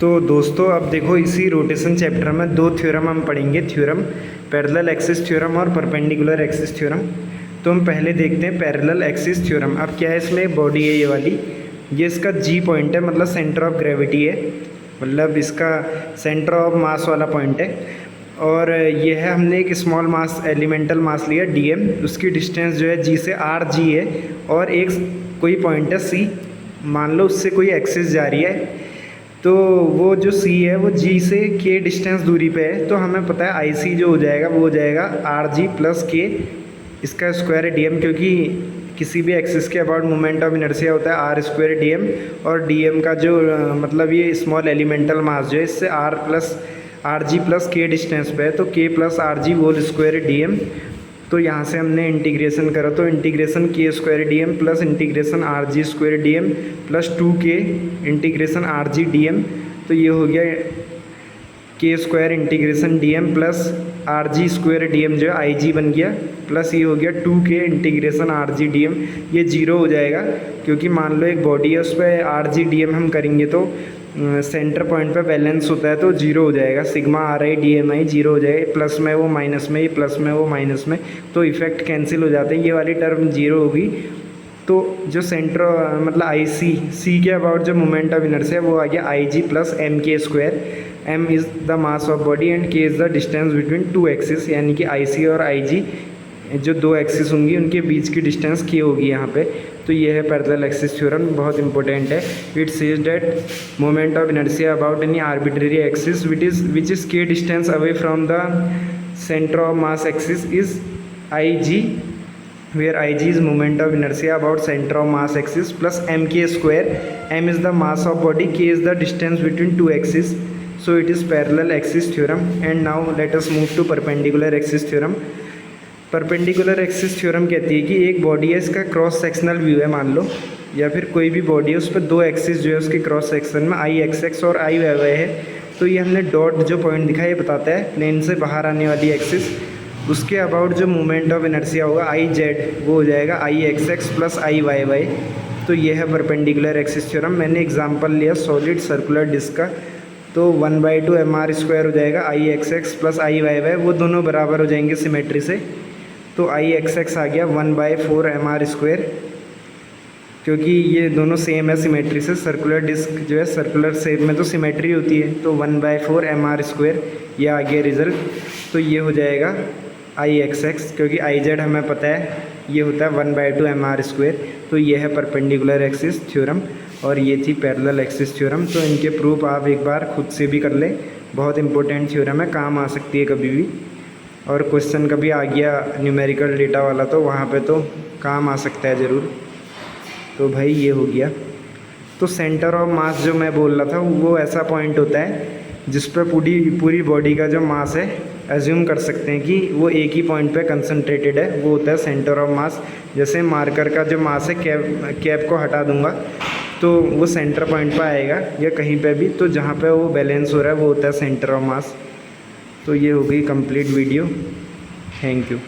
तो दोस्तों अब देखो इसी रोटेशन चैप्टर में दो थ्योरम हम पढ़ेंगे, थ्योरम पैरेलल एक्सिस थ्योरम और परपेंडिकुलर एक्सिस थ्योरम। तो हम पहले देखते हैं पैरेलल एक्सिस थ्योरम। अब क्या है, इसमें बॉडी है ये वाली, ये इसका जी पॉइंट है, मतलब सेंटर ऑफ ग्रेविटी है, मतलब इसका सेंटर ऑफ मास वाला पॉइंट है। और ये है, हमने एक स्मॉल मास एलिमेंटल मास लिया डीएम, उसकी डिस्टेंस जो है जी से आर जी है, और एक कोई पॉइंट है सी, मान लो उससे कोई एक्सिस जा रही है, तो वो जो सी है वो जी से के डिस्टेंस दूरी पे है। तो हमें पता है आई सी जो हो जाएगा वो हो जाएगा आर जी प्लस के, इसका स्क्वायर डी एम, क्योंकि किसी भी एक्सिस के अबाउट मोमेंट ऑफ इनर्शिया होता है आर स्क्वायर डी एम, और डी एम का जो मतलब ये स्मॉल एलिमेंटल मास जो है इससे आर जी प्लस के डिस्टेंस पे है, तो K plus R G whole square D M. तो यहाँ से हमने इंटीग्रेशन करा, तो integration K square D M plus integration R G square D M plus 2k integration R G D M. तो ये हो गया K square integration D M plus R G square D M जो है आई जी बन गया, प्लस ये हो गया 2k integration R G D M. ये जीरो हो जाएगा क्योंकि मान लो एक बॉडी है उस पर आर जी डी एम हम करेंगे तो सेंटर पॉइंट पे बैलेंस होता है, तो जीरो हो जाएगा, sigma R I D M I zero हो जाएगा, प्लस में वो माइनस में, ये प्लस में वो माइनस में, तो इफेक्ट कैंसिल हो जाते हैं, ये वाली टर्म जीरो होगी। तो जो सेंटर मतलब आई सी के अबाउट जो मोमेंट ऑफ इनर्शिया वो आ गया I G plus M K square. M is the mass of body and K is the distance between two axis, यानी कि आई सी और आई जी जो दो एक्सिस होंगी उनके बीच की डिस्टेंस के होगी यहाँ पे। तो ये है पैरेलल एक्सिस थ्योरम, बहुत इंपॉर्टेंट है। It says that moment of inertia about any arbitrary axis which is K distance away from the centre of mass axis is I G, where ig is moment of inertia about center of mass axis plus mk square. M is the mass of body, k is the distance between two axes. So it is parallel axis theorem. And now let us move to perpendicular axis theorem. Perpendicular axis theorem कहती है कि एक body है, इसका cross sectional view है मान लो, या फिर कोई भी बॉडी है उस पर दो एक्सिस जो है उसके क्रॉस सेक्शन में आई एक्स एक्स और आई वाई वाई है। तो ये हमने डॉट जो पॉइंट दिखा ये बताता है प्लेन से बाहर आने वाली एक्सिस, उसके अबाउट जो मोमेंट ऑफ इनर्शिया होगा आई जेड वो हो जाएगा आई एक्स एक्स प्लस आई वाई वाई। तो ये है परपेंडिकुलर एक्सिस थ्योरम। मैंने एग्जांपल लिया सॉलिड सर्कुलर डिस्क का, तो 1/2 mr स्क्वायर हो जाएगा आई एक्स एक्स प्लस आई वाई वाई, वो दोनों बराबर हो जाएंगे सिमेट्री से। तो आई एक्स एक्स आ गया 1/4 mr स्क्वायर, क्योंकि ये दोनों सेम है सिमेट्री से, सर्कुलर डिस्क जो है सर्कुलर शेप में तो सिमेट्री होती है, तो 1/4 mr स्क्वायर ये आ गया रिजल्ट। तो ये हो जाएगा आई एक्स एक्स, क्योंकि आई जेड हमें पता है ये होता है 1/2 mr स्क्वायर। तो ये है परपेंडिकुलर एक्सिस थ्योरम और ये थी पैरेलल एक्सिस थ्योरम। तो इनके प्रूफ आप एक बार खुद से भी कर लें, बहुत इंपॉर्टेंट थ्योरम है, काम आ सकती है कभी भी, और क्वेश्चन कभी आ गया न्यूमेरिकल डेटा वाला तो वहाँ पे तो काम आ सकता है ज़रूर। तो भाई ये हो गया। तो सेंटर ऑफ मास जो मैं बोल रहा था वो ऐसा पॉइंट होता है जिस पर पूरी बॉडी का जो मास है एज्यूम कर सकते हैं कि वो एक ही पॉइंट पे कंसंट्रेटेड है, वो होता है सेंटर ऑफ मास। जैसे मार्कर का जो मास है कैप को हटा दूंगा तो वो सेंटर पॉइंट पे आएगा या कहीं पे भी, तो जहाँ पे वो बैलेंस हो रहा है वो होता है सेंटर ऑफ मास। तो ये हो गई कंप्लीट वीडियो, थैंक यू।